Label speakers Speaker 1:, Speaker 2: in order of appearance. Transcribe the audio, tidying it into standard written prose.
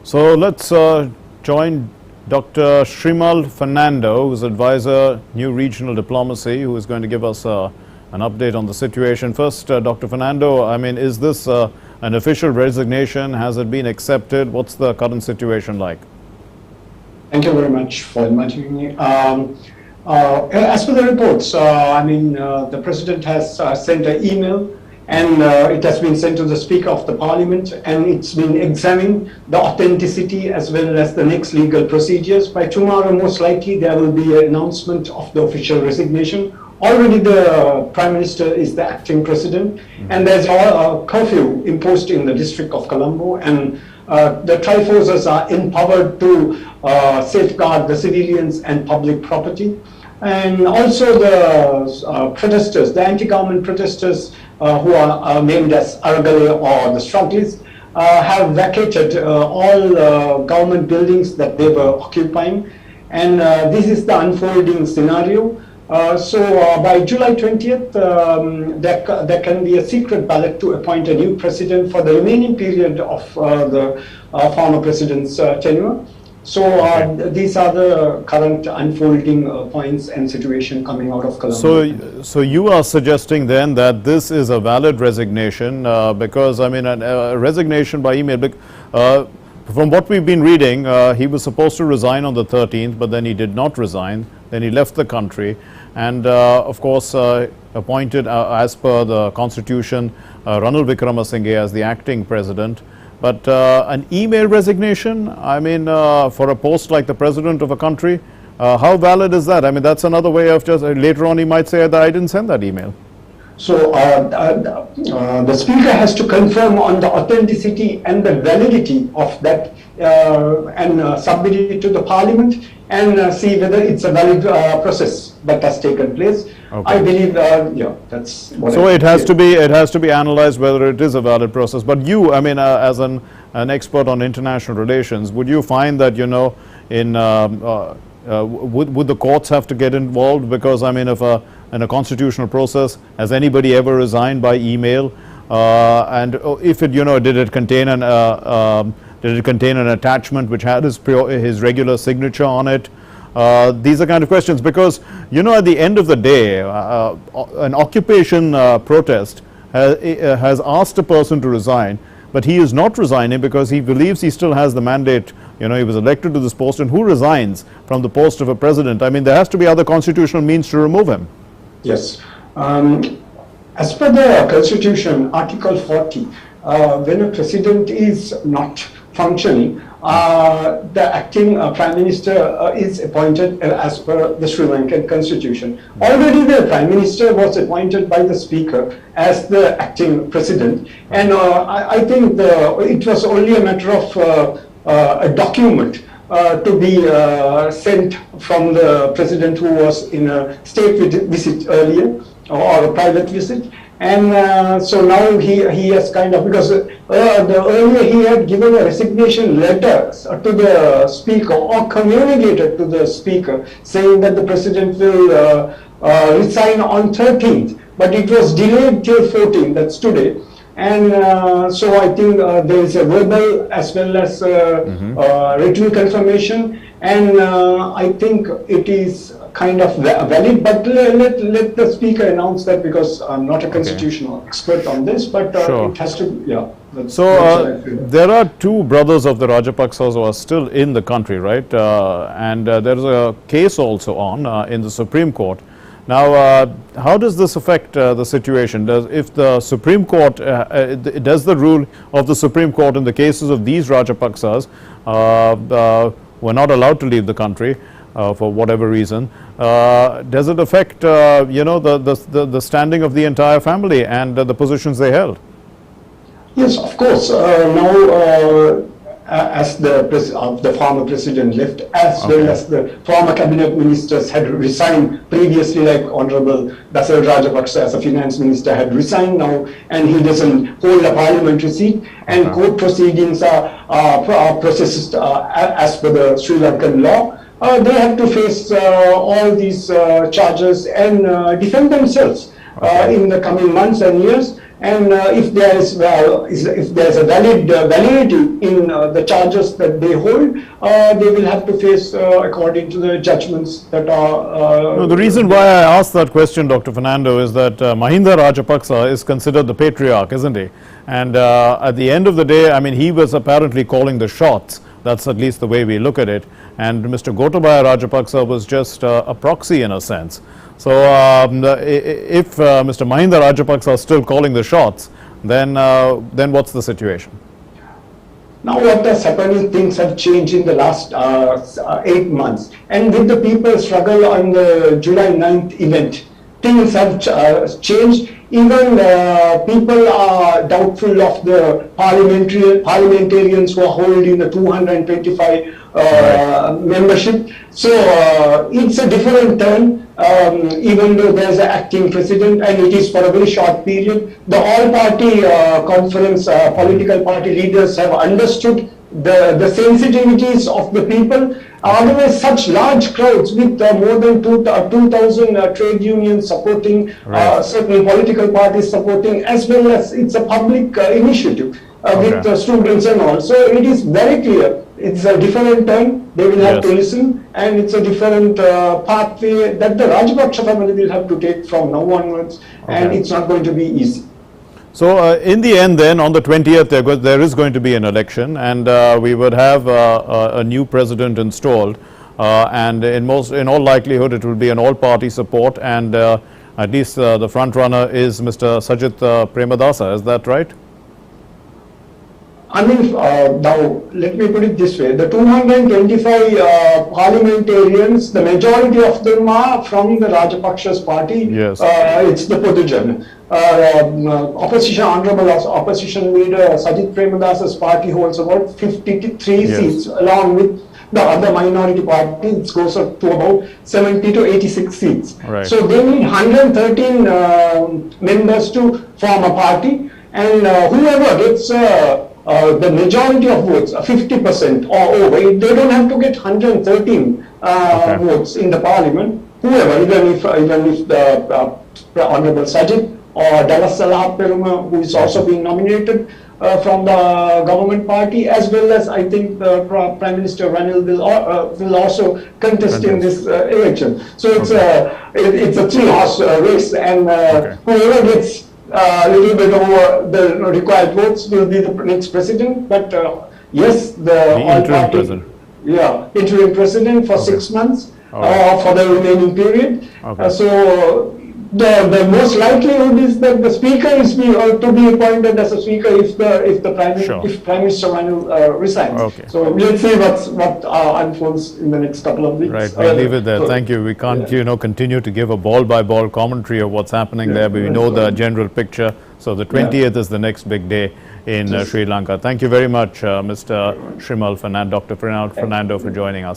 Speaker 1: So let's join Dr. Srimal Fernando, who is advisor, New Regional Diplomacy, who is going to give us an update on the situation. First, Dr. Fernando, I mean, is this an official resignation? Has it been accepted? What's the current situation like?
Speaker 2: Thank you very much for inviting me. As per the reports, the President has sent an email, and it has been sent to the Speaker of the Parliament, and it's been examined the authenticity as well as the next legal procedures. By tomorrow, most likely, there will be an announcement of the official resignation. Already the Prime Minister is the acting President, and there's a curfew imposed in the District of Colombo, and the Triforces are empowered to safeguard the civilians and public property. And also the protesters, the anti-government protesters who are named as Aragale or the strugglers, have vacated all government buildings that they were occupying. And this is the unfolding scenario. So by July 20th, there can be a secret ballot to appoint a new president for the remaining period of the former president's tenure. So these are the current unfolding points and situation coming out of Colombo.
Speaker 1: So you are suggesting then that this is a valid resignation because, I mean, a resignation by email, from what we've been reading, he was supposed to resign on the 13th, but then he did not resign. Then he left the country and, of course, appointed, as per the Constitution, Ranil Wickramasinghe as the acting president. But an email resignation, I mean, for a post like the president of a country, how valid is that? I mean, that's another way of just, later on he might say that I didn't send that email.
Speaker 2: So the Speaker has to confirm on the authenticity and the validity of that and submit it to the Parliament and see whether it's a valid process that has taken place. Okay. I believe, yeah, that's what.
Speaker 1: So it has to be analyzed whether it is a valid process. But you, I mean, as an expert on international relations, would you find that, you know, in would the courts have to get involved? Because, I mean, if in a constitutional process, has anybody ever resigned by email? And if it, you know, did it contain an attachment which had his regular signature on it? These are kind of questions because, you know, at the end of the day, an occupation protest has asked a person to resign, but he is not resigning because he believes he still has the mandate. You know, he was elected to this post, and who resigns from the post of a president? I mean, there has to be other constitutional means to remove him.
Speaker 2: Yes. As per the Constitution, Article 40, when a president is not functioning, the acting Prime Minister is appointed as per the Sri Lankan Constitution. Already the Prime Minister was appointed by the Speaker as the acting President, and I think it was only a matter of a document to be sent from the President who was in a state visit earlier or a private visit. And so now he has kind of, because earlier he had given a resignation letter to the Speaker or communicated to the Speaker saying that the President will resign on 13th, but it was delayed till 14th, that's today. And so I think there is a verbal as well as written confirmation, and I think it is kind of valid, but let the Speaker announce that, because I'm not a constitutional expert on this, but
Speaker 1: sure.
Speaker 2: It has to, yeah.
Speaker 1: So there are two brothers of the Rajapaksas who are still in the country, right? And there is a case also on in the Supreme Court. Now, how does this affect the situation? If the Supreme Court, does the rule of the Supreme Court in the cases of these Rajapaksas were not allowed to leave the country for whatever reason, does it affect, you know, the standing of the entire family and the positions they held?
Speaker 2: Yes, of course. Now, as the former president left, as well as the former cabinet ministers had resigned previously, like Honorable Dasal Rajapaksa as a finance minister had resigned now, and he doesn't hold a parliamentary seat, and court proceedings are processed as per the Sri Lankan law. They have to face all these charges and defend themselves in the coming months and years. And if there is if there's a validity in the charges that they hold, they will have to face according to the judgments that are.
Speaker 1: No, the reason why I asked that question, Dr. Fernando, is that Mahinda Rajapaksa is considered the patriarch, isn't he? And at the end of the day, I mean, he was apparently calling the shots. That's at least the way we look at it. And Mr. Gotabaya Rajapaksa was just a proxy in a sense. So if Mr. Mahinda Rajapaksa is still calling the shots, then what's the situation?
Speaker 2: Now what has happened is things have changed in the last 8 months. And with the people's struggle on the July 9th event, things have changed. Even people are doubtful of the parliamentarians who are holding the 225 membership. So it's a different turn, even though there's an acting president and it is for a very short period. The all-party conference, political party leaders have understood the sensitivities of the people. Otherwise, such large crowds with more than 2,000 trade unions supporting, certain political parties supporting, as well as it's a public initiative with students and all. So it is very clear. It's a different turn. They will have to listen, and it's a different pathway that the Rajapaksa family will have to take from now onwards, and it's not going to be easy.
Speaker 1: So in the end then, on the 20th, there is going to be an election, and we would have a new president installed, and in all likelihood it will be an all-party support, and at least the front runner is Mr. Sajith Premadasa. Is that right?
Speaker 2: I mean, now let me put it this way: the 225 parliamentarians, the majority of them are from the Rajapaksha's party.
Speaker 1: Yes.
Speaker 2: It's the Podujan. Honorable opposition leader Sajith Premadasa's party holds about 53 seats, along with the other minority party. It goes up to about 70 to 86 seats.
Speaker 1: Right.
Speaker 2: So they need 113 members to form a party, and whoever gets the majority of votes, 50% or over, they don't have to get 113 votes in the parliament. Whoever, even if the Honorable Sajid or Dallas Salah Peruma, who is also being nominated from the government party, as well as I think the Prime Minister Ranil will also contest in this election. So it's a three-horse race, and whoever gets a little bit over the required votes will be the next president. But yes, the
Speaker 1: interim president.
Speaker 2: Yeah, interim president for 6 months for the remaining period. So the most likelihood is that the speaker is to be appointed as a speaker if Prime Minister Ranil resigns. So we'll see what unfolds in the next couple of weeks.
Speaker 1: Right, we'll leave it there. Thank you. We can't continue to give a ball by ball commentary of what's happening there, but we know the general picture. So the 20th is the next big day in Sri Lanka. Thank you very much, Mr. Srimal Fernando, Dr. Srimal Fernando, for joining us.